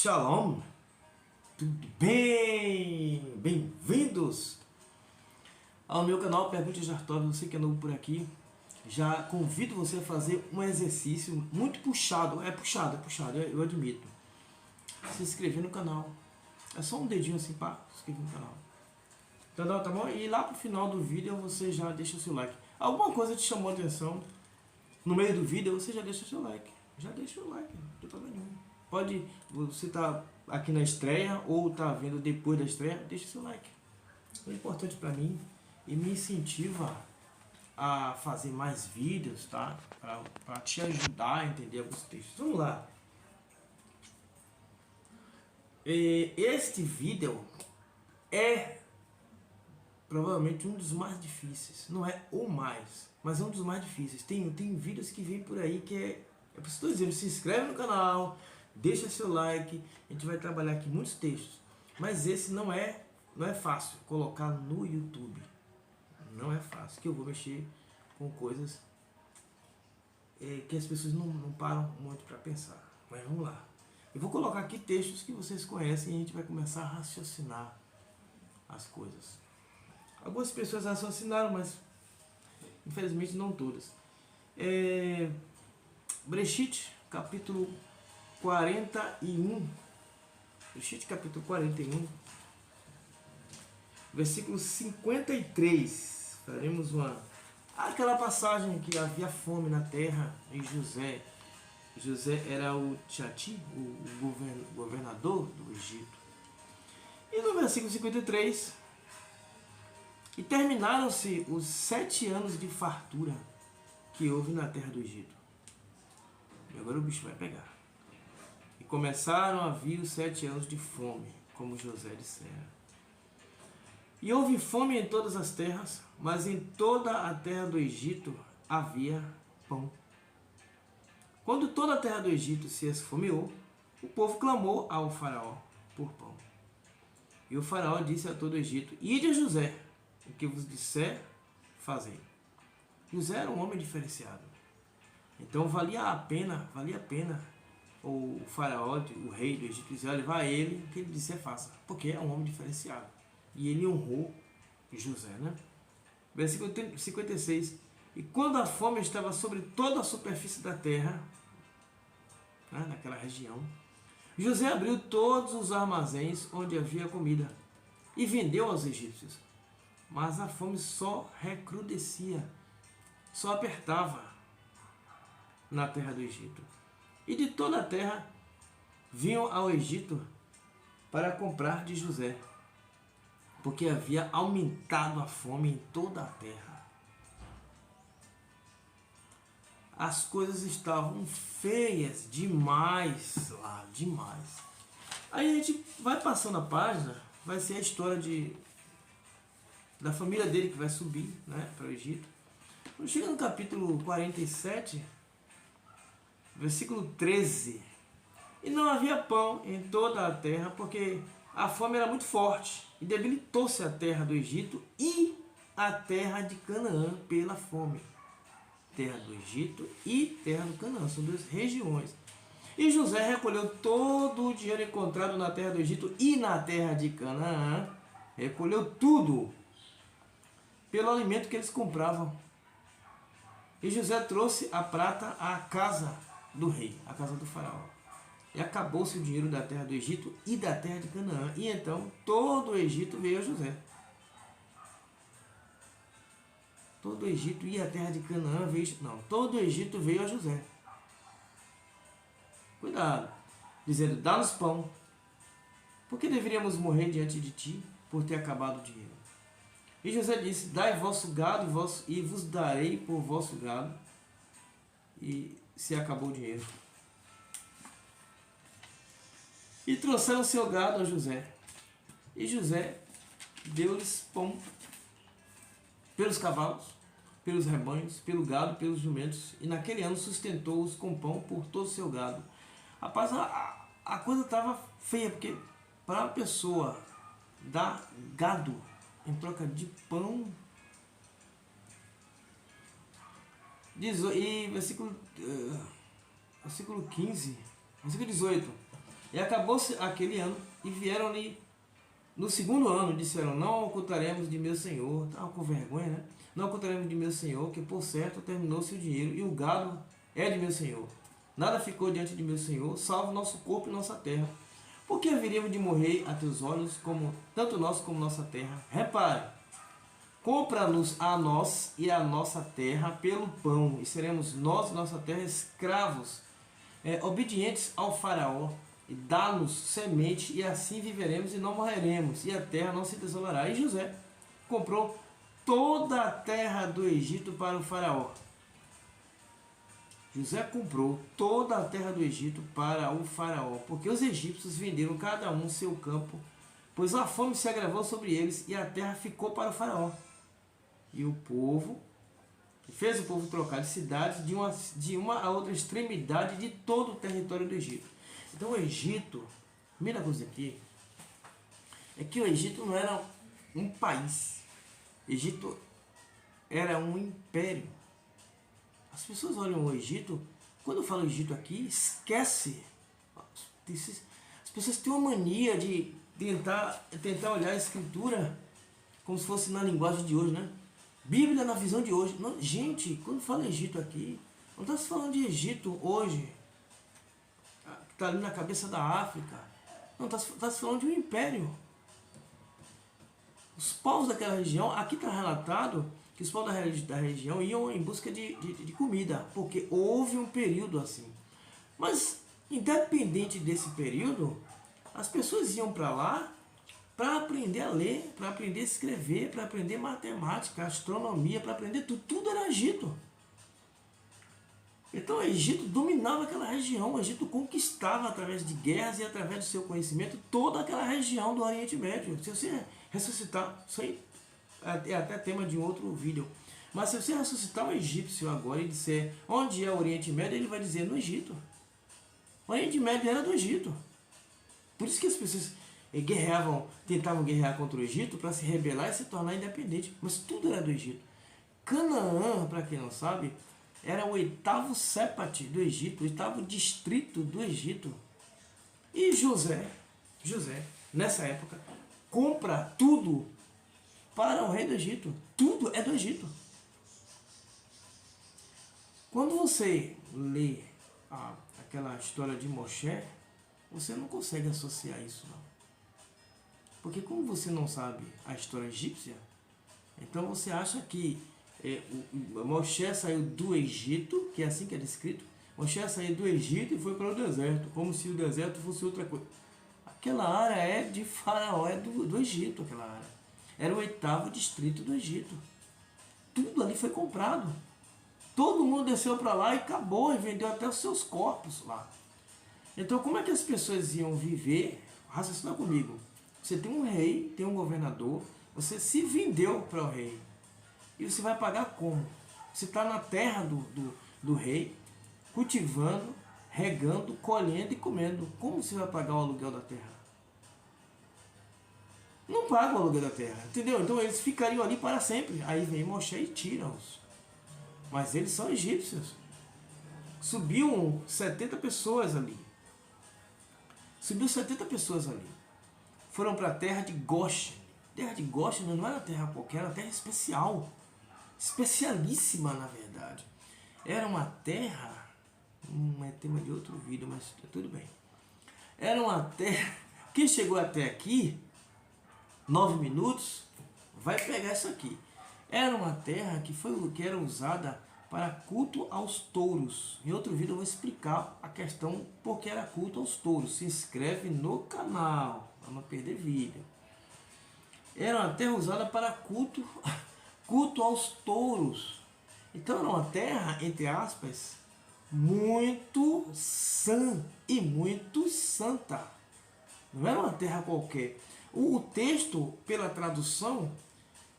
Shalom, tudo bem? Bem-vindos ao meu canal Pergunte Jartov. Você que é novo por aqui, já convido você a fazer um exercício muito puxado. É puxado, eu admito. Se inscrever no canal. É só um dedinho assim para se inscrever no canal. Tá bom? E lá pro final do vídeo você já deixa o seu like. Alguma coisa te chamou a atenção no meio do vídeo, você já deixa o seu like. Já deixa o like, não tem problema nenhum. Pode, você tá aqui na estreia ou tá vendo depois da estreia, deixa o seu like. É importante para mim e me incentiva a fazer mais vídeos, tá? Para te ajudar a entender alguns textos. Vamos lá. Este vídeo é provavelmente um dos mais difíceis. Não é o mais, mas é um dos mais difíceis. Tem vídeos que vem por aí que é por isso que eu estou dizendo, se inscreve no canal, deixa seu like, a gente vai trabalhar aqui muitos textos. Mas esse não é fácil colocar no YouTube. Não é fácil, que eu vou mexer com coisas que as pessoas não param muito para pensar. Mas vamos lá. Eu vou colocar aqui textos que vocês conhecem e a gente vai começar a raciocinar as coisas. Algumas pessoas raciocinaram, mas infelizmente não todas. Bereshit, capítulo 41. Bereshit, capítulo 41. Versículo 53. Faremos aquela passagem que havia fome na terra em José. José era o Tchati, o governador do Egito. E no versículo 53, e terminaram-se os 7 anos de fartura que houve na terra do Egito. E agora o bicho vai pegar. E começaram a vir os 7 anos de fome, como José dissera. E houve fome em todas as terras, mas em toda a terra do Egito havia pão. Quando toda a terra do Egito se esfomeou, o povo clamou ao faraó por pão. E o faraó disse a todo o Egito: Ide a José, o que vos disser, fazei. José era um homem diferenciado. Então valia a pena o faraó, o rei do Egito, dizer: olha, vá a ele, o que ele disser, faça. Porque é um homem diferenciado. E ele honrou José, né? Versículo 56. E quando a fome estava sobre toda a superfície da terra, né, naquela região, José abriu todos os armazéns onde havia comida e vendeu aos egípcios. Mas a fome só recrudescia, só apertava na terra do Egito. E de toda a terra vinham ao Egito para comprar de José, porque havia aumentado a fome em toda a terra. As coisas estavam feias demais lá, demais. Aí a gente vai passando a página, vai ser a história da família dele que vai subir, né, para o Egito. Quando chega no capítulo 47, versículo 13. E não havia pão em toda a terra, porque a fome era muito forte, e debilitou-se a terra do Egito e a terra de Canaã pela fome. Terra do Egito e terra do Canaã, são duas regiões. E José recolheu todo o dinheiro encontrado na terra do Egito e na terra de Canaã, recolheu tudo pelo alimento que eles compravam. E José trouxe a prata à casa do rei, à casa do faraó. E acabou-se o dinheiro da terra do Egito e da terra de Canaã. E então todo o Egito veio a José. Todo o Egito e a terra de Canaã veio... Não, todo o Egito veio a José. Cuidado. Dizendo: dá-nos pão. Por que deveríamos morrer diante de ti por ter acabado o dinheiro? E José disse: dai vosso gado e vos darei por vosso gado. E se acabou o dinheiro. E trouxeram seu gado a José. E José deu-lhes pão pelos cavalos, pelos rebanhos, pelo gado, pelos jumentos. E naquele ano sustentou-os com pão por todo o seu gado. Rapaz, a coisa estava feia, porque para a pessoa dar gado em troca de pão... E versículo 15, versículo 18. E acabou-se aquele ano, e vieram-lhe no segundo ano, disseram, não ocultaremos de meu senhor, estava com vergonha, né? Não ocultaremos de meu senhor, que por certo terminou-se o dinheiro, e o gado é de meu senhor. Nada ficou diante de meu senhor, salvo nosso corpo e nossa terra. Por que haveríamos de morrer a teus olhos, como tanto nós como nossa terra? Repare, compra-nos a nós e a nossa terra pelo pão, e seremos nós e nossa terra escravos, obedientes ao faraó, e dá-nos semente, e assim viveremos e não morreremos, e a terra não se desolará. E José comprou toda a terra do Egito para o faraó. José comprou toda a terra do Egito para o faraó, porque os egípcios venderam cada um seu campo, pois a fome se agravou sobre eles, e a terra ficou para o faraó. E o povo, fez o povo trocar de cidades de uma a outra extremidade de todo o território do Egito. Então o Egito, a primeira coisa aqui, é que o Egito não era um país. O Egito era um império. As pessoas olham o Egito, quando eu falo Egito aqui, esquece. As pessoas têm uma mania de tentar olhar a escritura como se fosse na linguagem de hoje, né? Bíblia na visão de hoje. Não, gente, quando fala Egito aqui, não está se falando de Egito hoje, que está ali na cabeça da África. Não, está se falando de um império. Os povos daquela região, aqui está relatado que os povos da região iam em busca de comida, porque houve um período assim. Mas, independente desse período, as pessoas iam para lá para aprender a ler, para aprender a escrever, para aprender matemática, astronomia, para aprender tudo. Tudo era Egito. Então o Egito dominava aquela região, o Egito conquistava através de guerras e através do seu conhecimento toda aquela região do Oriente Médio. Se você ressuscitar, isso aí é até tema de um outro vídeo, mas se você ressuscitar um egípcio agora e disser onde é o Oriente Médio, ele vai dizer no Egito. O Oriente Médio era do Egito. Por isso que as pessoas tentavam guerrear contra o Egito para se rebelar e se tornar independente, mas tudo era do Egito. Canaã, para quem não sabe, era o 8º sépat do Egito, o 8º distrito do Egito. E José, nessa época, compra tudo para o rei do Egito. Tudo é do Egito. Quando você lê aquela história de Moshe, você não consegue associar isso, não. Porque como você não sabe a história egípcia, então você acha que Moshe saiu do Egito, que é assim que é descrito. Moshe saiu do Egito e foi para o deserto, como se o deserto fosse outra coisa. Aquela área é de Faraó, é do Egito, aquela área. Era o 8º distrito do Egito. Tudo ali foi comprado. Todo mundo desceu para lá e acabou, e vendeu até os seus corpos lá. Então como é que as pessoas iam viver? Raciocina comigo. Você tem um rei, tem um governador, você se vendeu para o rei. E você vai pagar como? Você está na terra do rei, cultivando, regando, colhendo e comendo. Como você vai pagar o aluguel da terra? Não paga o aluguel da terra, entendeu? Então eles ficariam ali para sempre. Aí vem Moshe e tira-os. Mas eles são egípcios. Subiam 70 pessoas ali. Foram para a terra de Goshen. Terra de Goshen não era terra qualquer, era terra especial. Especialíssima, na verdade. Era uma terra, é tema de outro vídeo, mas tudo bem. Era uma terra, quem chegou até aqui, 9 minutos, vai pegar isso aqui. Era uma terra que era usada para culto aos touros. Em outro vídeo eu vou explicar a questão porque era culto aos touros. Se inscreve no canal, para não perder vídeo. Era uma terra usada para culto aos touros. Então era uma terra, entre aspas, muito sã e muito santa. Não era uma terra qualquer. O texto, pela tradução,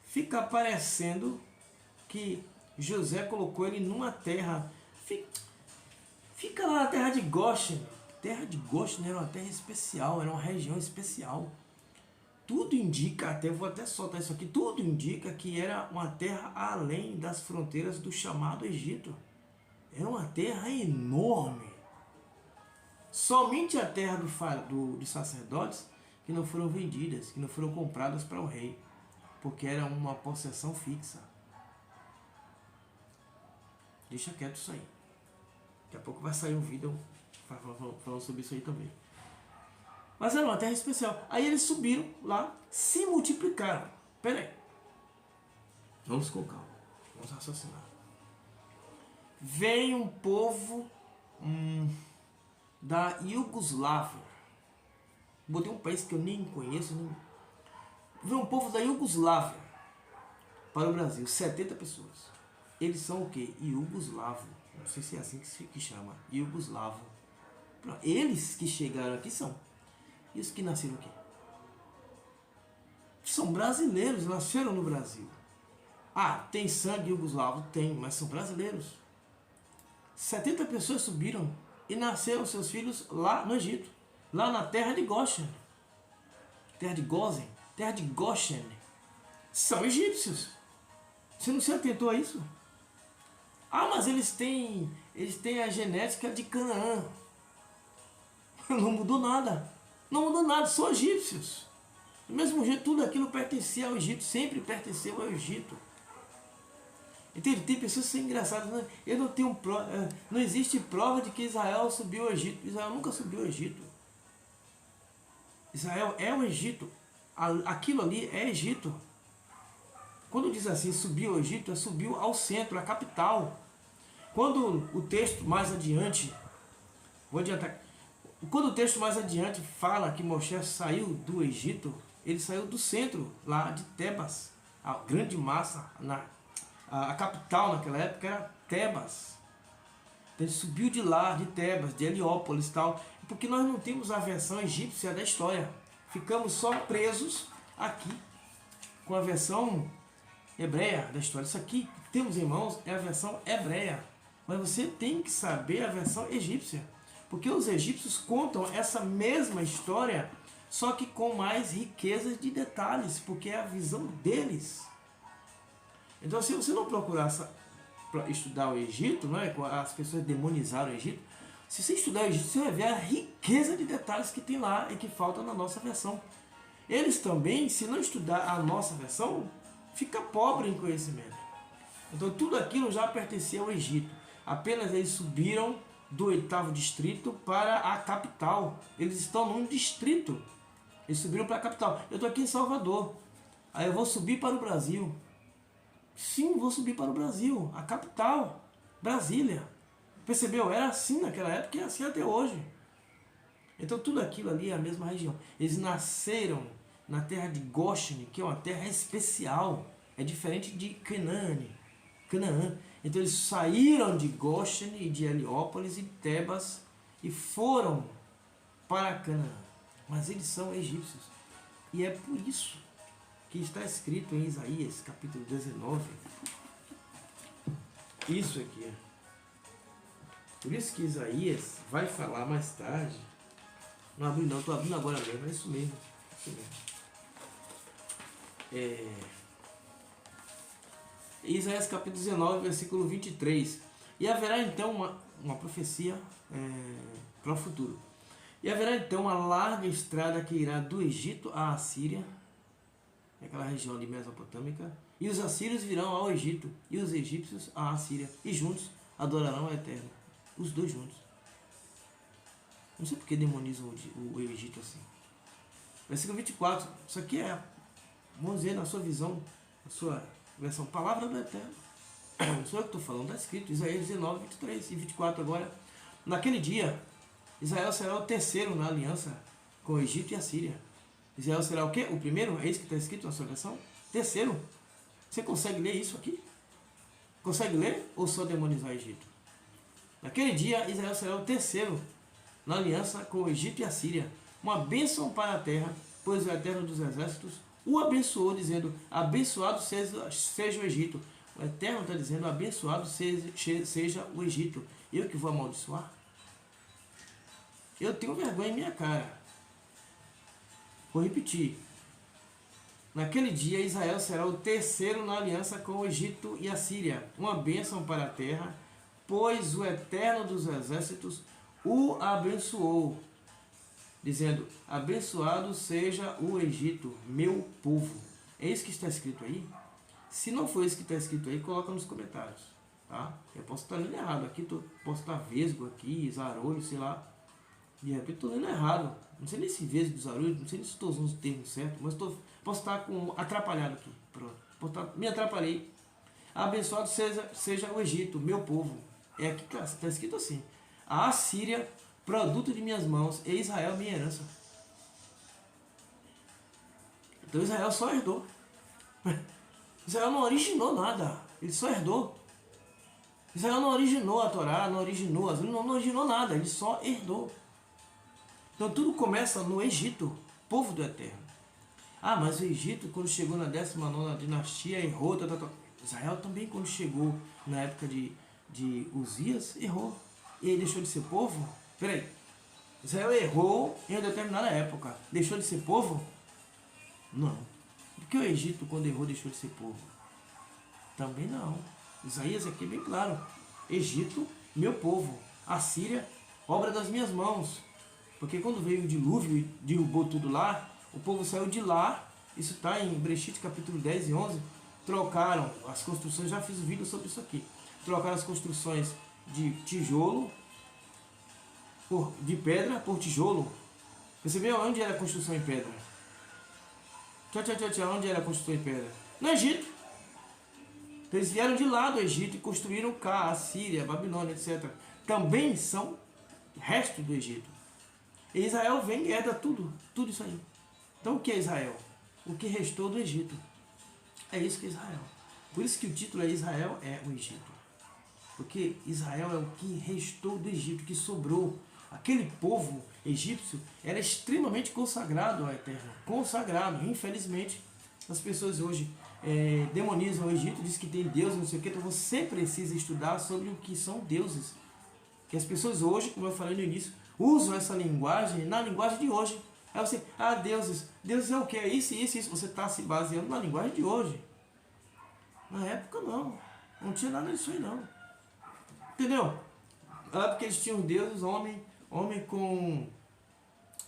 fica parecendo que José colocou ele numa terra. Fica lá na terra de Goshen. Terra de Goshen era uma terra especial, era uma região especial. Tudo indica, vou até soltar isso aqui, tudo indica que era uma terra além das fronteiras do chamado Egito. Era uma terra enorme. somente a terra dos sacerdotes que não foram vendidas, que não foram compradas para o rei, porque era uma possessão fixa. Deixa quieto isso aí. Daqui a pouco vai sair um vídeo falando sobre isso aí também. Mas era uma terra especial. Aí eles subiram lá, se multiplicaram. Pera aí. Vamos com calma. Vamos raciocinar. Vem um povo da Iugoslávia. Botei um país que eu nem conheço. Vem um povo da Iugoslávia para o Brasil. 70 pessoas. Eles são o quê? Iugoslavo. Não sei se é assim que chama. Iugoslavo. Eles que chegaram aqui são. E os que nasceram aqui? São brasileiros, nasceram no Brasil. Ah, tem sangue iugoslavo? Tem, mas são brasileiros. 70 pessoas subiram e nasceram seus filhos lá no Egito. Lá na terra de Goshen. Terra de Gozen. Terra de Goshen. São egípcios. Você não se atentou a isso? Ah, mas eles têm a genética de Canaã. Não mudou nada. Não mudou nada, são egípcios. Do mesmo jeito, tudo aquilo pertencia ao Egito, sempre pertenceu ao Egito. Entende? Tem pessoas que são engraçadas. Né? Eu não tenho prova, não existe prova de que Israel subiu ao Egito. Israel nunca subiu ao Egito. Israel é o Egito. Aquilo ali é Egito. Quando diz assim, subiu ao Egito, é subiu ao centro, à capital. Quando o texto mais adiante, vou adiantar, quando o texto mais adiante fala que Moisés saiu do Egito, ele saiu do centro, lá de Tebas, a grande massa, a capital naquela época era Tebas. Então ele subiu de lá, de Tebas, de Heliópolis e tal, porque nós não temos a versão egípcia da história. Ficamos só presos aqui com a versão hebreia da história. Isso aqui que temos em mãos é a versão hebreia, mas você tem que saber a versão egípcia, porque os egípcios contam essa mesma história, só que com mais riqueza de detalhes, porque é a visão deles. Então, se você não procurar estudar o Egito, não é? As pessoas demonizaram o Egito. Se você estudar o Egito, você vai ver a riqueza de detalhes que tem lá e que falta na nossa versão. Eles também, se não estudar a nossa versão, fica pobre em conhecimento. Então, tudo aquilo já pertencia ao Egito. Apenas eles subiram do 8º distrito para a capital. Eles estão num distrito. Eles subiram para a capital. Eu estou aqui em Salvador. Aí eu vou subir para o Brasil. Sim, vou subir para o Brasil. A capital. Brasília. Percebeu? Era assim naquela época e é assim até hoje. Então tudo aquilo ali é a mesma região. Eles nasceram na terra de Goshen, que é uma terra especial. É diferente de Canaã. Então eles saíram de Goshen e de Heliópolis e Tebas e foram para Canaã. Mas eles são egípcios. E é por isso que está escrito em Isaías, capítulo 19. Isso aqui. Por isso que Isaías vai falar mais tarde. Não abri não, estou abrindo agora mesmo. É isso mesmo. Isso mesmo. Isaías capítulo 19, versículo 23. E haverá então uma profecia para o futuro. E haverá então uma larga estrada que irá do Egito à Assíria, aquela região ali mesopotâmica, e os assírios virão ao Egito, e os egípcios à Assíria, e juntos adorarão ao Eterno. Os dois juntos. Não sei por que demonizam o Egito assim. Versículo 24. Isso aqui é, vamos dizer, na sua visão, na sua versão, palavra do Eterno. Não sou eu que estou falando, está escrito, Isaías 19, 23 e 24 agora. Naquele dia, Israel será o terceiro na aliança com o Egito e a Síria. Israel será o quê? O primeiro? É isso que está escrito na sua versão? Terceiro. Você consegue ler isso aqui? Consegue ler ou só demonizar o Egito? Naquele dia, Israel será o terceiro na aliança com o Egito e a Síria. Uma bênção para a terra, pois o Eterno dos Exércitos o abençoou, dizendo, abençoado seja o Egito. O Eterno está dizendo, abençoado seja o Egito. Eu que vou amaldiçoar? Eu tenho vergonha em minha cara. Vou repetir. Naquele dia, Israel será o terceiro na aliança com o Egito e a Síria. Uma bênção para a terra, pois o Eterno dos Exércitos o abençoou, dizendo: abençoado seja o Egito, meu povo. É isso que está escrito aí? Se não for isso que está escrito aí, coloca nos comentários, tá? Eu posso estar lendo errado aqui, posso estar vesgo aqui, zarolho, sei lá. De repente estou lendo errado. Não sei nem se vesgo, zarolho, não sei nem se estou usando os termos certos, mas posso estar atrapalhado aqui. Pronto. Me atrapalhei. Abençoado seja o Egito, meu povo. É aqui que está escrito assim: a Assíria, produto de minhas mãos, e Israel, minha herança. Então Israel só herdou. Israel não originou nada, ele só herdou. Israel não originou a Torá, não originou não originou nada, ele só herdou. Então tudo começa no Egito, povo do Eterno. Ah, mas o Egito, quando chegou na 19ª dinastia, errou. Israel também, quando chegou na época de Uzias, errou. E ele deixou de ser povo? Peraí, Israel errou em uma determinada época, deixou de ser povo? Não. Por que o Egito, quando errou, deixou de ser povo? Também não. Isaías aqui é bem claro: Egito, meu povo. Assíria, obra das minhas mãos. Porque quando veio o dilúvio e derrubou tudo lá, o povo saiu de lá. Isso está em Breshit capítulo 10 e 11. Trocaram as construções, já fiz um vídeo sobre isso aqui. Trocaram as construções de tijolo, de pedra por tijolo. Percebeu onde era a construção em pedra? Onde era a construção em pedra? No Egito. Então, eles vieram de lá do Egito e construíram cá, a Síria, a Babilônia, etc. Também são resto do Egito. E Israel vem e herda tudo isso aí. Então o que é Israel? O que restou do Egito. É isso que é Israel. Por isso que o título é Israel é o Egito. Porque Israel é o que restou do Egito, que sobrou. Aquele povo egípcio era extremamente consagrado ao Eterno. Consagrado. Infelizmente, as pessoas hoje demonizam o Egito, dizem que tem deuses, não sei o que. Então você precisa estudar sobre o que são deuses. Que as pessoas hoje, como eu falei no início, usam essa linguagem na linguagem de hoje. Aí você, deuses. Deuses é o que? É isso, isso, isso. Você está se baseando na linguagem de hoje. Na época não. Não tinha nada disso aí não. Entendeu? Na época eles tinham deuses, homem com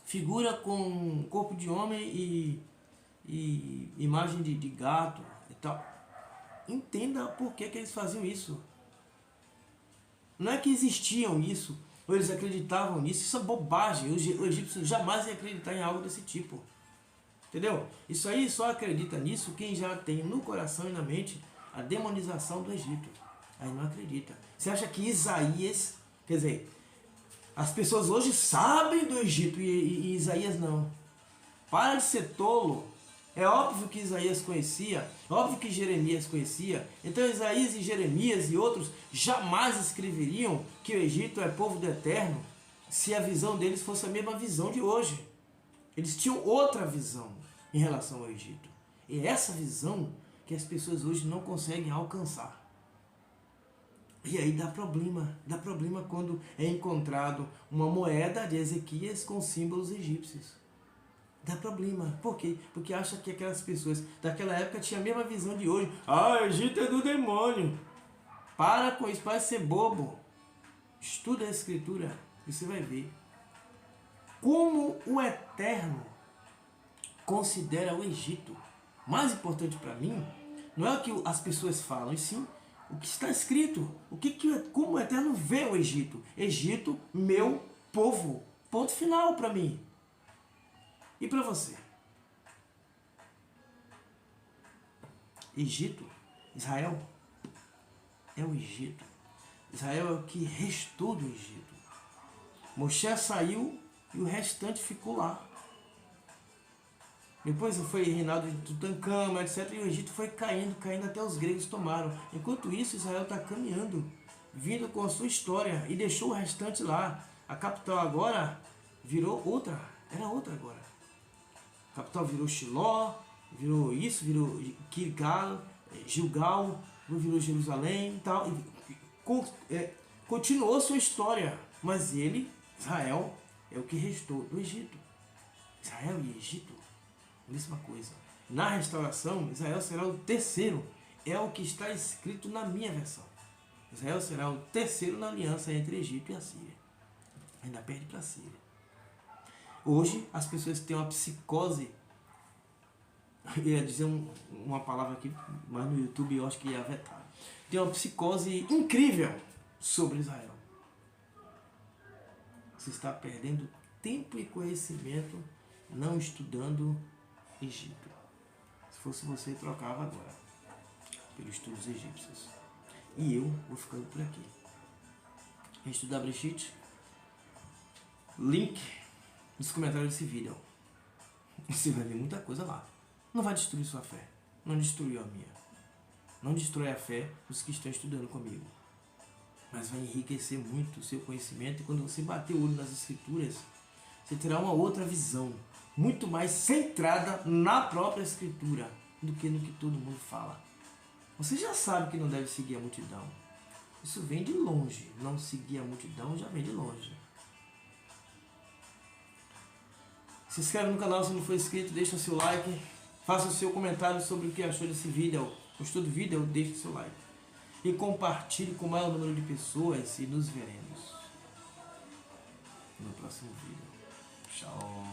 figura com corpo de homem e imagem de gato e tal. Entenda por que eles faziam isso. Não é que existiam isso, ou eles acreditavam nisso. Isso é bobagem. O egípcio jamais ia acreditar em algo desse tipo. Entendeu? Isso aí só acredita nisso quem já tem no coração e na mente a demonização do Egito. Aí não acredita. Você acha que Isaías, quer dizer, as pessoas hoje sabem do Egito e Isaías não. Para de ser tolo. É óbvio que Isaías conhecia, óbvio que Jeremias conhecia. Então Isaías e Jeremias e outros jamais escreveriam que o Egito é povo do Eterno se a visão deles fosse a mesma visão de hoje. Eles tinham outra visão em relação ao Egito. E essa visão que as pessoas hoje não conseguem alcançar. E aí dá problema quando é encontrado uma moeda de Ezequias com símbolos egípcios. Dá problema. Por quê? Porque acha que aquelas pessoas daquela época tinham a mesma visão de hoje. Egito é do demônio. Para com isso, para de ser bobo. Estuda a Escritura e você vai ver como o Eterno considera o Egito. Mais importante para mim não é o que as pessoas falam, e sim o que está escrito. Como o Eterno vê o Egito. Egito, meu povo. Ponto final para mim. E para você? Egito, Israel, é o Egito. Israel é o que restou do Egito. Moshe saiu e o restante ficou lá. Depois foi reinado de Tutancâmon, etc. E o Egito foi caindo até os gregos tomaram. Enquanto isso, Israel está caminhando, vindo com a sua história e deixou o restante lá. A capital agora virou outra, era outra agora. A capital virou Shiló, virou isso, virou Gilgal, virou Jerusalém e tal. Continuou sua história, mas ele, Israel, é o que restou do Egito. Israel e Egito, mesma coisa. Na restauração, Israel será o terceiro. É o que está escrito na minha versão. Israel será o terceiro na aliança entre Egito e Assíria. ainda perde para Síria. Hoje as pessoas têm uma psicose, eu ia dizer uma palavra aqui, mas no YouTube eu acho que ia vetar. Tem uma psicose incrível sobre Israel. Você está perdendo tempo e conhecimento não estudando Egito. Se fosse você, trocava agora pelos estudos egípcios. E eu vou ficando por aqui. Estudar Breshit. Link nos comentários desse vídeo. Você vai ver muita coisa lá. Não vai destruir sua fé. Não destruiu a minha. Não destrói a fé dos que estão estudando comigo. Mas vai enriquecer muito o seu conhecimento. E quando você bater o olho nas escrituras, você terá uma outra visão. Muito mais centrada na própria escritura do que no que todo mundo fala. Você já sabe que não deve seguir a multidão. Isso vem de longe. Não seguir a multidão já vem de longe. Se inscreve no canal se não for inscrito, deixa o seu like. Faça o seu comentário sobre o que achou desse vídeo. Gostou do vídeo? Deixe o seu like. E compartilhe com o maior número de pessoas e nos veremos no próximo vídeo. Tchau.